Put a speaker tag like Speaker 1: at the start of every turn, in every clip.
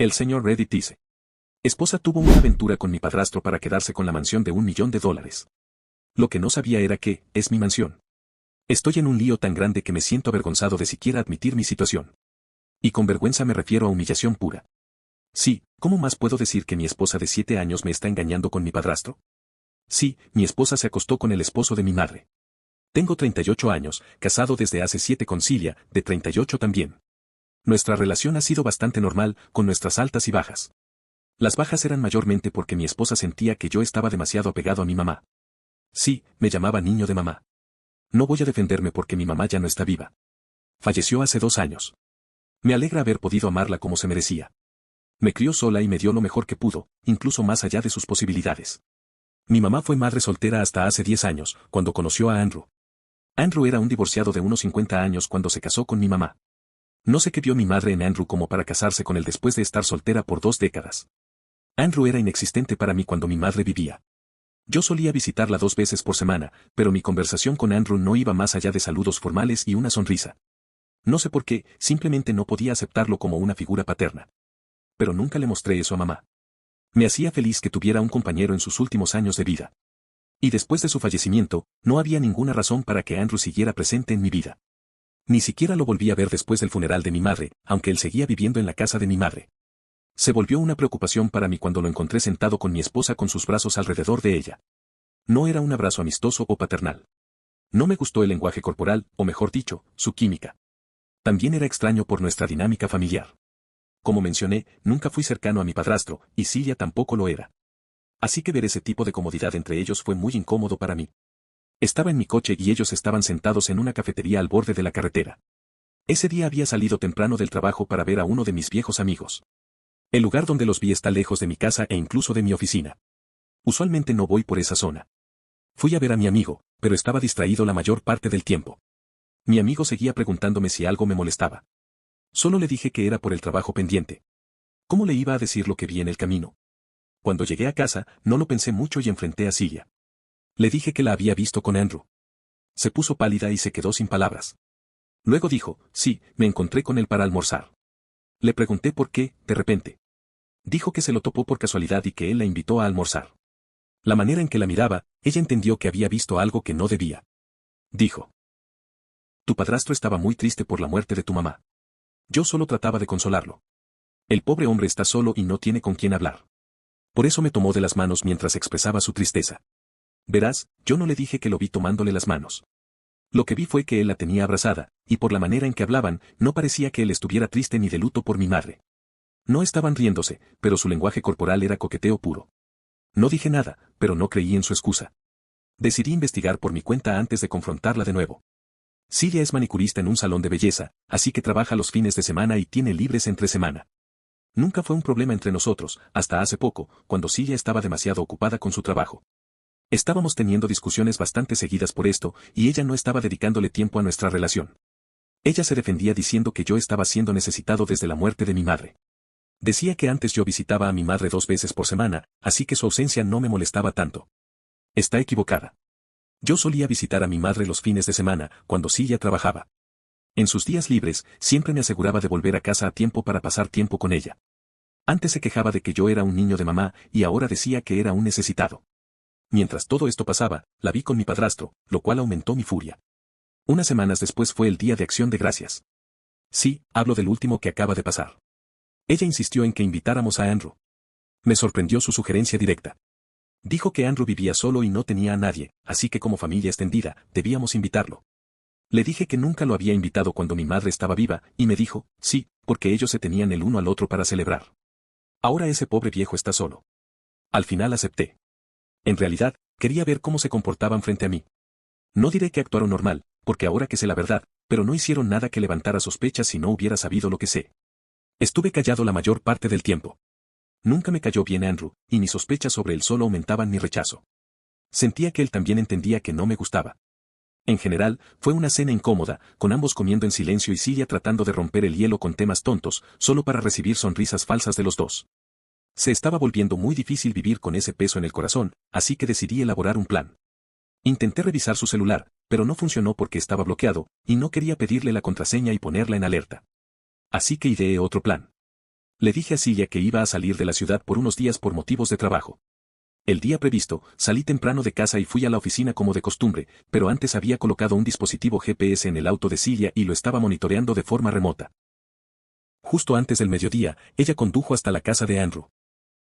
Speaker 1: El señor Reddit dice. Esposa tuvo una aventura con mi padrastro para quedarse con la mansión de $1.000.000. Lo que no sabía era que, es mi mansión. Estoy en un lío tan grande que me siento avergonzado de siquiera admitir mi situación. Y con vergüenza me refiero a humillación pura. Sí, ¿cómo más puedo decir que mi esposa de 7 años me está engañando con mi padrastro? Sí, mi esposa se acostó con el esposo de mi madre. Tengo 38 años, casado desde hace 7 con Cilia, de 38 también. Nuestra relación ha sido bastante normal, con nuestras altas y bajas. Las bajas eran mayormente porque mi esposa sentía que yo estaba demasiado apegado a mi mamá. Sí, me llamaba niño de mamá. No voy a defenderme porque mi mamá ya no está viva. Falleció hace 2 años. Me alegra haber podido amarla como se merecía. Me crió sola y me dio lo mejor que pudo, incluso más allá de sus posibilidades. Mi mamá fue madre soltera hasta hace 10 años, cuando conoció a Andrew. Andrew era un divorciado de unos 50 años cuando se casó con mi mamá. No sé qué vio mi madre en Andrew como para casarse con él después de estar soltera por 2 décadas. Andrew era inexistente para mí cuando mi madre vivía. Yo solía visitarla 2 veces por semana, pero mi conversación con Andrew no iba más allá de saludos formales y una sonrisa. No sé por qué, simplemente no podía aceptarlo como una figura paterna. Pero nunca le mostré eso a mamá. Me hacía feliz que tuviera un compañero en sus últimos años de vida. Y después de su fallecimiento, no había ninguna razón para que Andrew siguiera presente en mi vida. Ni siquiera lo volví a ver después del funeral de mi madre, aunque él seguía viviendo en la casa de mi madre. Se volvió una preocupación para mí cuando lo encontré sentado con mi esposa con sus brazos alrededor de ella. No era un abrazo amistoso o paternal. No me gustó el lenguaje corporal, o mejor dicho, su química. También era extraño por nuestra dinámica familiar. Como mencioné, nunca fui cercano a mi padrastro, y Cilia tampoco lo era. Así que ver ese tipo de comodidad entre ellos fue muy incómodo para mí. Estaba en mi coche y ellos estaban sentados en una cafetería al borde de la carretera. Ese día había salido temprano del trabajo para ver a uno de mis viejos amigos. El lugar donde los vi está lejos de mi casa e incluso de mi oficina. Usualmente no voy por esa zona. Fui a ver a mi amigo, pero estaba distraído la mayor parte del tiempo. Mi amigo seguía preguntándome si algo me molestaba. Solo le dije que era por el trabajo pendiente. ¿Cómo le iba a decir lo que vi en el camino? Cuando llegué a casa, no lo pensé mucho y enfrenté a Cilia. Le dije que la había visto con Andrew. Se puso pálida y se quedó sin palabras. Luego dijo, sí, me encontré con él para almorzar. Le pregunté por qué, de repente. Dijo que se lo topó por casualidad y que él la invitó a almorzar. La manera en que la miraba, ella entendió que había visto algo que no debía. Dijo. Tu padrastro estaba muy triste por la muerte de tu mamá. Yo solo trataba de consolarlo. El pobre hombre está solo y no tiene con quién hablar. Por eso me tomó de las manos mientras expresaba su tristeza. Verás, yo no le dije que lo vi tomándole las manos. Lo que vi fue que él la tenía abrazada, y por la manera en que hablaban, no parecía que él estuviera triste ni de luto por mi madre. No estaban riéndose, pero su lenguaje corporal era coqueteo puro. No dije nada, pero no creí en su excusa. Decidí investigar por mi cuenta antes de confrontarla de nuevo. Cilia es manicurista en un salón de belleza, así que trabaja los fines de semana y tiene libres entre semana. Nunca fue un problema entre nosotros, hasta hace poco, cuando Cilia estaba demasiado ocupada con su trabajo. Estábamos teniendo discusiones bastante seguidas por esto, y ella no estaba dedicándole tiempo a nuestra relación. Ella se defendía diciendo que yo estaba siendo necesitado desde la muerte de mi madre. Decía que antes yo visitaba a mi madre 2 veces por semana, así que su ausencia no me molestaba tanto. Está equivocada. Yo solía visitar a mi madre los fines de semana, cuando Cilia trabajaba. En sus días libres, siempre me aseguraba de volver a casa a tiempo para pasar tiempo con ella. Antes se quejaba de que yo era un niño de mamá, y ahora decía que era un necesitado. Mientras todo esto pasaba, la vi con mi padrastro, lo cual aumentó mi furia. Unas semanas después fue el Día de Acción de Gracias. Sí, hablo del último que acaba de pasar. Ella insistió en que invitáramos a Andrew. Me sorprendió su sugerencia directa. Dijo que Andrew vivía solo y no tenía a nadie, así que como familia extendida, debíamos invitarlo. Le dije que nunca lo había invitado cuando mi madre estaba viva, y me dijo, sí, porque ellos se tenían el uno al otro para celebrar. Ahora ese pobre viejo está solo. Al final acepté. En realidad, quería ver cómo se comportaban frente a mí. No diré que actuaron normal, porque ahora que sé la verdad, pero no hicieron nada que levantara sospechas si no hubiera sabido lo que sé. Estuve callado la mayor parte del tiempo. Nunca me cayó bien Andrew, y mis sospechas sobre él solo aumentaban mi rechazo. Sentía que él también entendía que no me gustaba. En general, fue una cena incómoda, con ambos comiendo en silencio y Cilia tratando de romper el hielo con temas tontos, solo para recibir sonrisas falsas de los dos. Se estaba volviendo muy difícil vivir con ese peso en el corazón, así que decidí elaborar un plan. Intenté revisar su celular, pero no funcionó porque estaba bloqueado, y no quería pedirle la contraseña y ponerla en alerta. Así que ideé otro plan. Le dije a Cilia que iba a salir de la ciudad por unos días por motivos de trabajo. El día previsto, salí temprano de casa y fui a la oficina como de costumbre, pero antes había colocado un dispositivo GPS en el auto de Cilia y lo estaba monitoreando de forma remota. Justo antes del mediodía, ella condujo hasta la casa de Andrew.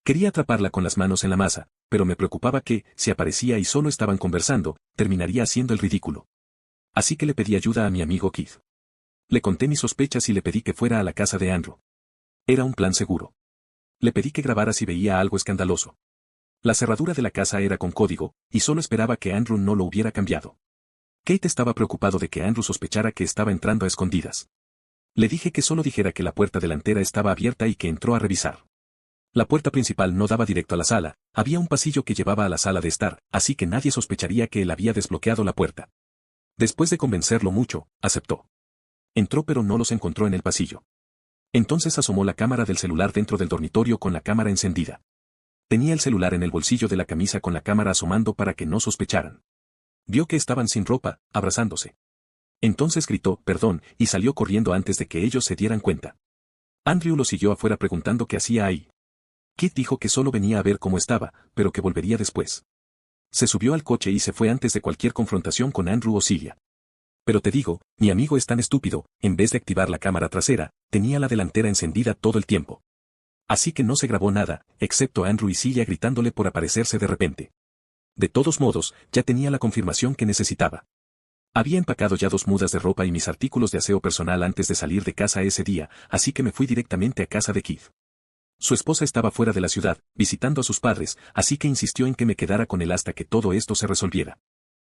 Speaker 1: Quería atraparla con las manos en la masa, pero me preocupaba que, si aparecía y solo estaban conversando, terminaría haciendo el ridículo. Así que le pedí ayuda a mi amigo Keith. Le conté mis sospechas y le pedí que fuera a la casa de Andrew. Era un plan seguro. Le pedí que grabara si veía algo escandaloso. La cerradura de la casa era con código, y solo esperaba que Andrew no lo hubiera cambiado. Kate estaba preocupado de que Andrew sospechara que estaba entrando a escondidas. Le dije que solo dijera que la puerta delantera estaba abierta y que entró a revisar. La puerta principal no daba directo a la sala, había un pasillo que llevaba a la sala de estar, así que nadie sospecharía que él había desbloqueado la puerta. Después de convencerlo mucho, aceptó. Entró pero no los encontró en el pasillo. Entonces asomó la cámara del celular dentro del dormitorio con la cámara encendida. Tenía el celular en el bolsillo de la camisa con la cámara asomando para que no sospecharan. Vio que estaban sin ropa, abrazándose. Entonces gritó, perdón, y salió corriendo antes de que ellos se dieran cuenta. Andrew lo siguió afuera preguntando qué hacía ahí. Kit dijo que solo venía a ver cómo estaba, pero que volvería después. Se subió al coche y se fue antes de cualquier confrontación con Andrew o Cilia. Pero te digo, mi amigo es tan estúpido, en vez de activar la cámara trasera, tenía la delantera encendida todo el tiempo. Así que no se grabó nada, excepto Andrew y Cilia gritándole por aparecerse de repente. De todos modos, ya tenía la confirmación que necesitaba. Había empacado ya 2 mudas de ropa y mis artículos de aseo personal antes de salir de casa ese día, así que me fui directamente a casa de Keith. Su esposa estaba fuera de la ciudad, visitando a sus padres, así que insistió en que me quedara con él hasta que todo esto se resolviera.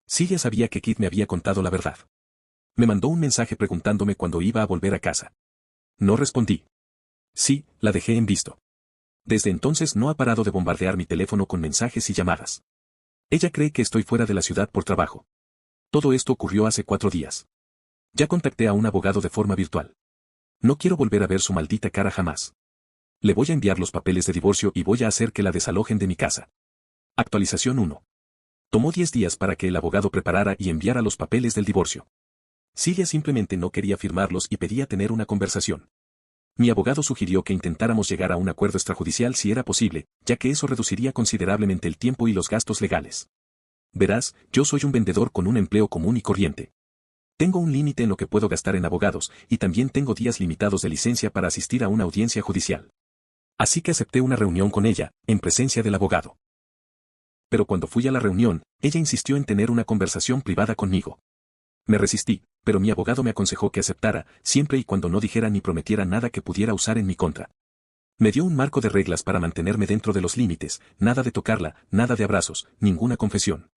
Speaker 1: Cilia sabía que Keith me había contado la verdad. Me mandó un mensaje preguntándome cuándo iba a volver a casa. No respondí. Sí, la dejé en visto. Desde entonces no ha parado de bombardear mi teléfono con mensajes y llamadas. Ella cree que estoy fuera de la ciudad por trabajo. Todo esto ocurrió hace 4 días. Ya contacté a un abogado de forma virtual. No quiero volver a ver su maldita cara jamás. Le voy a enviar los papeles de divorcio y voy a hacer que la desalojen de mi casa. Actualización 1. Tomó 10 días para que el abogado preparara y enviara los papeles del divorcio. Cilia simplemente no quería firmarlos y pedía tener una conversación. Mi abogado sugirió que intentáramos llegar a un acuerdo extrajudicial si era posible, ya que eso reduciría considerablemente el tiempo y los gastos legales. Verás, yo soy un vendedor con un empleo común y corriente. Tengo un límite en lo que puedo gastar en abogados, y también tengo días limitados de licencia para asistir a una audiencia judicial. Así que acepté una reunión con ella, en presencia del abogado. Pero cuando fui a la reunión, ella insistió en tener una conversación privada conmigo. Me resistí, pero mi abogado me aconsejó que aceptara, siempre y cuando no dijera ni prometiera nada que pudiera usar en mi contra. Me dio un marco de reglas para mantenerme dentro de los límites, nada de tocarla, nada de abrazos, ninguna confesión.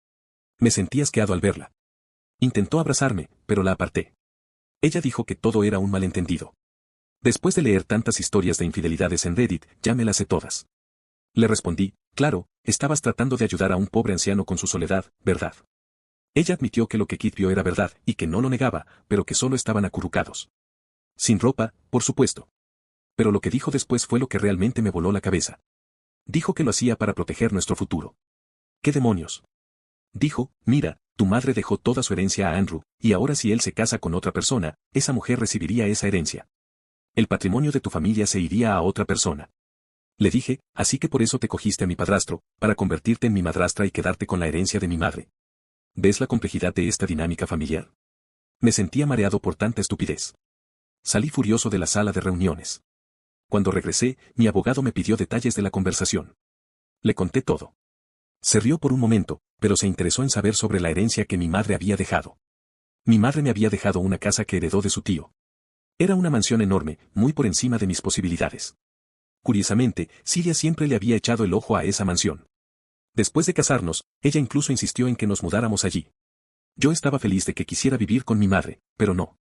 Speaker 1: Me sentí asqueado al verla. Intentó abrazarme, pero la aparté. Ella dijo que todo era un malentendido. Después de leer tantas historias de infidelidades en Reddit, ya me las sé todas. Le respondí, claro, estabas tratando de ayudar a un pobre anciano con su soledad, ¿verdad? Ella admitió que lo que Kit vio era verdad y que no lo negaba, pero que solo estaban acurrucados. Sin ropa, por supuesto. Pero lo que dijo después fue lo que realmente me voló la cabeza. Dijo que lo hacía para proteger nuestro futuro. ¿Qué demonios? Dijo, mira, tu madre dejó toda su herencia a Andrew, y ahora si él se casa con otra persona, esa mujer recibiría esa herencia. El patrimonio de tu familia se iría a otra persona. Le dije, así que por eso te cogiste a mi padrastro, para convertirte en mi madrastra y quedarte con la herencia de mi madre. ¿Ves la complejidad de esta dinámica familiar? Me sentía mareado por tanta estupidez. Salí furioso de la sala de reuniones. Cuando regresé, mi abogado me pidió detalles de la conversación. Le conté todo. Se rió por un momento, pero se interesó en saber sobre la herencia que mi madre había dejado. Mi madre me había dejado una casa que heredó de su tío. Era una mansión enorme, muy por encima de mis posibilidades. Curiosamente, Cilia siempre le había echado el ojo a esa mansión. Después de casarnos, ella incluso insistió en que nos mudáramos allí. Yo estaba feliz de que quisiera vivir con mi madre, pero no.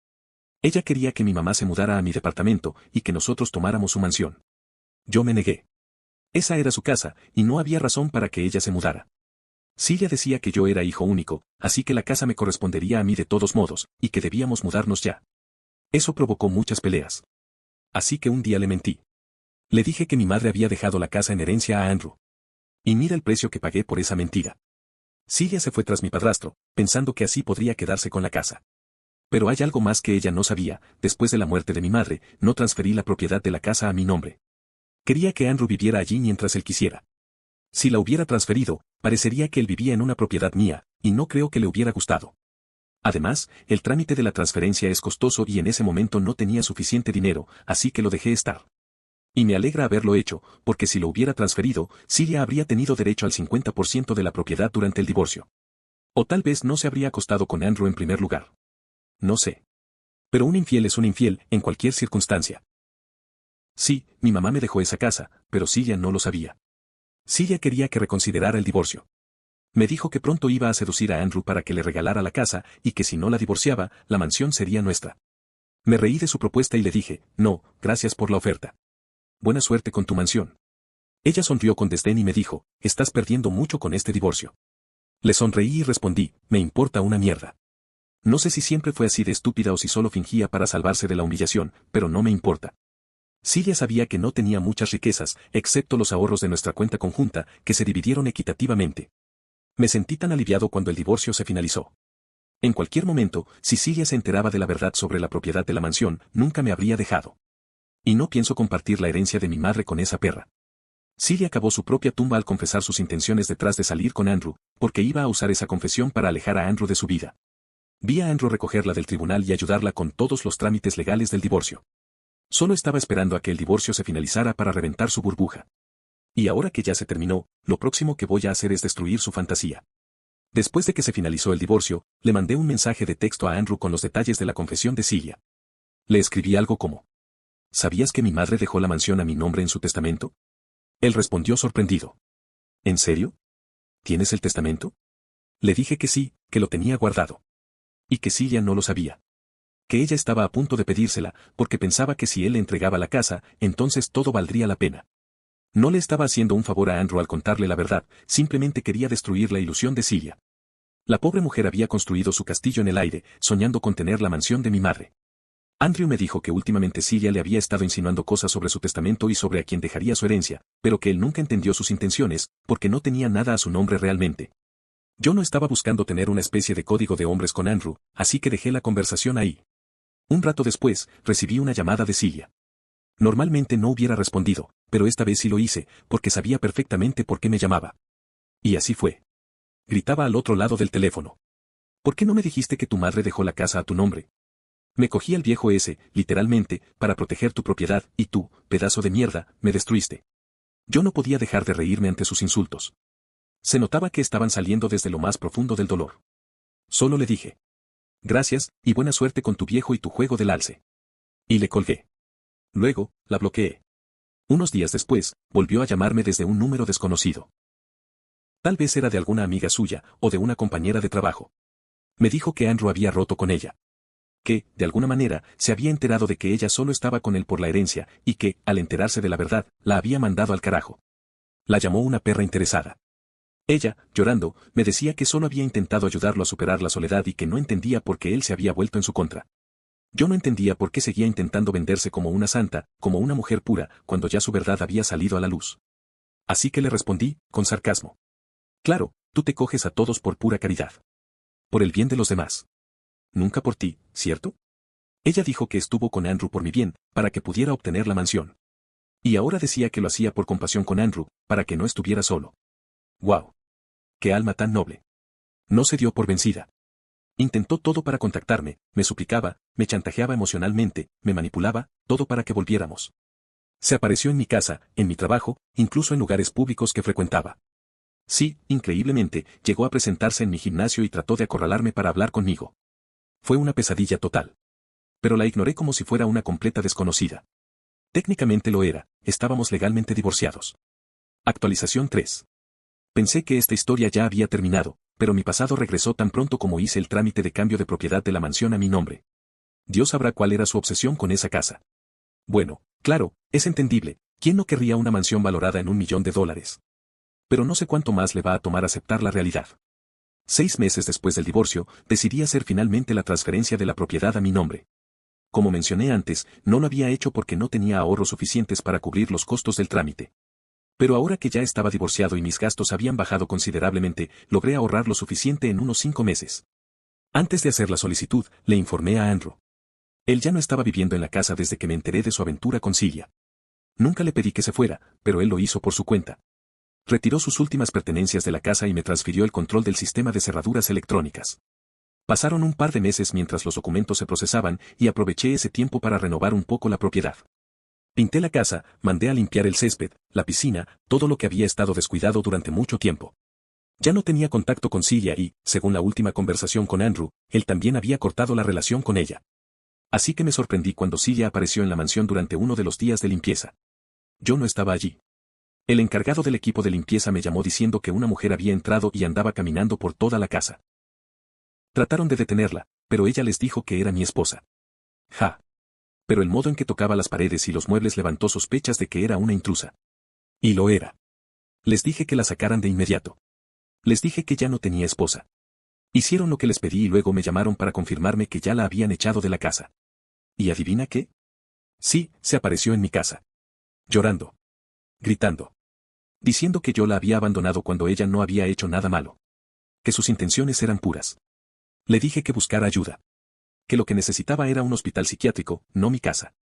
Speaker 1: Ella quería que mi mamá se mudara a mi departamento y que nosotros tomáramos su mansión. Yo me negué. Esa era su casa, y no había razón para que ella se mudara. Cilia decía que yo era hijo único, así que la casa me correspondería a mí de todos modos, y que debíamos mudarnos ya. Eso provocó muchas peleas. Así que un día le mentí. Le dije que mi madre había dejado la casa en herencia a Andrew. Y mira el precio que pagué por esa mentira. Cilia se fue tras mi padrastro, pensando que así podría quedarse con la casa. Pero hay algo más que ella no sabía, después de la muerte de mi madre, no transferí la propiedad de la casa a mi nombre. Quería que Andrew viviera allí mientras él quisiera. Si la hubiera transferido, parecería que él vivía en una propiedad mía, y no creo que le hubiera gustado. Además, el trámite de la transferencia es costoso y en ese momento no tenía suficiente dinero, así que lo dejé estar. Y me alegra haberlo hecho, porque si lo hubiera transferido, Cilia habría tenido derecho al 50% de la propiedad durante el divorcio. O tal vez no se habría acostado con Andrew en primer lugar. No sé. Pero un infiel es un infiel, en cualquier circunstancia. Sí, mi mamá me dejó esa casa, pero Cilia no lo sabía. Cilia quería que reconsiderara el divorcio. Me dijo que pronto iba a seducir a Andrew para que le regalara la casa y que si no la divorciaba, la mansión sería nuestra. Me reí de su propuesta y le dije, no, gracias por la oferta. Buena suerte con tu mansión. Ella sonrió con desdén y me dijo, estás perdiendo mucho con este divorcio. Le sonreí y respondí, me importa una mierda. No sé si siempre fue así de estúpida o si solo fingía para salvarse de la humillación, pero no me importa. Cilia sabía que no tenía muchas riquezas, excepto los ahorros de nuestra cuenta conjunta, que se dividieron equitativamente. Me sentí tan aliviado cuando el divorcio se finalizó. En cualquier momento, si Cilia se enteraba de la verdad sobre la propiedad de la mansión, nunca me habría dejado. Y no pienso compartir la herencia de mi madre con esa perra. Cilia cavó su propia tumba al confesar sus intenciones detrás de salir con Andrew, porque iba a usar esa confesión para alejar a Andrew de su vida. Vi a Andrew recogerla del tribunal y ayudarla con todos los trámites legales del divorcio. Solo estaba esperando a que el divorcio se finalizara para reventar su burbuja. Y ahora que ya se terminó, lo próximo que voy a hacer es destruir su fantasía. Después de que se finalizó el divorcio, le mandé un mensaje de texto a Andrew con los detalles de la confesión de Cilia. Le escribí algo como: ¿sabías que mi madre dejó la mansión a mi nombre en su testamento? Él respondió sorprendido. ¿En serio? ¿Tienes el testamento? Le dije que sí, que lo tenía guardado. Y que Cilia no lo sabía. Que ella estaba a punto de pedírsela, porque pensaba que si él le entregaba la casa, entonces todo valdría la pena. No le estaba haciendo un favor a Andrew al contarle la verdad, simplemente quería destruir la ilusión de Cilia. La pobre mujer había construido su castillo en el aire, soñando con tener la mansión de mi madre. Andrew me dijo que últimamente Cilia le había estado insinuando cosas sobre su testamento y sobre a quién dejaría su herencia, pero que él nunca entendió sus intenciones, porque no tenía nada a su nombre realmente. Yo no estaba buscando tener una especie de código de hombres con Andrew, así que dejé la conversación ahí. Un rato después, recibí una llamada de Cilia. Normalmente no hubiera respondido, pero esta vez sí lo hice, porque sabía perfectamente por qué me llamaba. Y así fue. Gritaba al otro lado del teléfono. ¿Por qué no me dijiste que tu madre dejó la casa a tu nombre? Me cogí al viejo ese, literalmente, para proteger tu propiedad, y tú, pedazo de mierda, me destruiste. Yo no podía dejar de reírme ante sus insultos. Se notaba que estaban saliendo desde lo más profundo del dolor. Solo le dije: gracias, y buena suerte con tu viejo y tu juego del alce. Y le colgué. Luego, la bloqueé. Unos días después, volvió a llamarme desde un número desconocido. Tal vez era de alguna amiga suya, o de una compañera de trabajo. Me dijo que Andrew había roto con ella. Que, de alguna manera, se había enterado de que ella solo estaba con él por la herencia, y que, al enterarse de la verdad, la había mandado al carajo. La llamó una perra interesada. Ella, llorando, me decía que solo había intentado ayudarlo a superar la soledad y que no entendía por qué él se había vuelto en su contra. Yo no entendía por qué seguía intentando venderse como una santa, como una mujer pura, cuando ya su verdad había salido a la luz. Así que le respondí, con sarcasmo: claro, tú te coges a todos por pura caridad. Por el bien de los demás. Nunca por ti, ¿cierto? Ella dijo que estuvo con Andrew por mi bien, para que pudiera obtener la mansión. Y ahora decía que lo hacía por compasión con Andrew, para que no estuviera solo. ¡Guau! ¡Qué alma tan noble! No se dio por vencida. Intentó todo para contactarme, me suplicaba, me chantajeaba emocionalmente, me manipulaba, todo para que volviéramos. Se apareció en mi casa, en mi trabajo, incluso en lugares públicos que frecuentaba. Sí, increíblemente, llegó a presentarse en mi gimnasio y trató de acorralarme para hablar conmigo. Fue una pesadilla total. Pero la ignoré como si fuera una completa desconocida. Técnicamente lo era, estábamos legalmente divorciados. Actualización 3. Pensé que esta historia ya había terminado, pero mi pasado regresó tan pronto como hice el trámite de cambio de propiedad de la mansión a mi nombre. Dios sabrá cuál era su obsesión con esa casa. Bueno, claro, es entendible, ¿quién no querría una mansión valorada en $1.000.000? Pero no sé cuánto más le va a tomar aceptar la realidad. 6 meses después del divorcio, decidí hacer finalmente la transferencia de la propiedad a mi nombre. Como mencioné antes, no lo había hecho porque no tenía ahorros suficientes para cubrir los costos del trámite. Pero ahora que ya estaba divorciado y mis gastos habían bajado considerablemente, logré ahorrar lo suficiente en unos 5 meses. Antes de hacer la solicitud, le informé a Andrew. Él ya no estaba viviendo en la casa desde que me enteré de su aventura con Cilia. Nunca le pedí que se fuera, pero él lo hizo por su cuenta. Retiró sus últimas pertenencias de la casa y me transfirió el control del sistema de cerraduras electrónicas. Pasaron un par de meses mientras los documentos se procesaban y aproveché ese tiempo para renovar un poco la propiedad. Pinté la casa, mandé a limpiar el césped, la piscina, todo lo que había estado descuidado durante mucho tiempo. Ya no tenía contacto con Celia y, según la última conversación con Andrew, él también había cortado la relación con ella. Así que me sorprendí cuando Celia apareció en la mansión durante uno de los días de limpieza. Yo no estaba allí. El encargado del equipo de limpieza me llamó diciendo que una mujer había entrado y andaba caminando por toda la casa. Trataron de detenerla, pero ella les dijo que era mi esposa. Ja. Pero el modo en que tocaba las paredes y los muebles levantó sospechas de que era una intrusa. Y lo era. Les dije que la sacaran de inmediato. Les dije que ya no tenía esposa. Hicieron lo que les pedí y luego me llamaron para confirmarme que ya la habían echado de la casa. ¿Y adivina qué? Sí, se apareció en mi casa. Llorando. Gritando. Diciendo que yo la había abandonado cuando ella no había hecho nada malo. Que sus intenciones eran puras. Le dije que buscara ayuda. Que lo que necesitaba era un hospital psiquiátrico, no mi casa.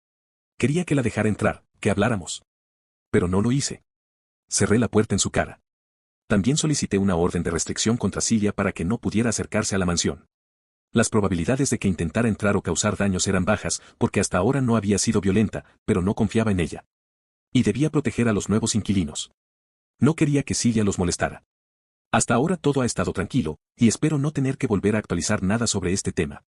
Speaker 1: Quería que la dejara entrar, que habláramos. Pero no lo hice. Cerré la puerta en su cara. También solicité una orden de restricción contra Celia para que no pudiera acercarse a la mansión. Las probabilidades de que intentara entrar o causar daños eran bajas, porque hasta ahora no había sido violenta, pero no confiaba en ella. Y debía proteger a los nuevos inquilinos. No quería que Celia los molestara. Hasta ahora todo ha estado tranquilo, y espero no tener que volver a actualizar nada sobre este tema.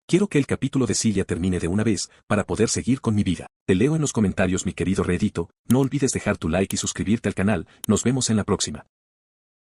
Speaker 1: Quiero que el capítulo de Celia termine de una vez, para poder seguir con mi vida. Te leo en los comentarios, mi querido Reddito, no olvides dejar tu like y suscribirte al canal, nos vemos en la próxima.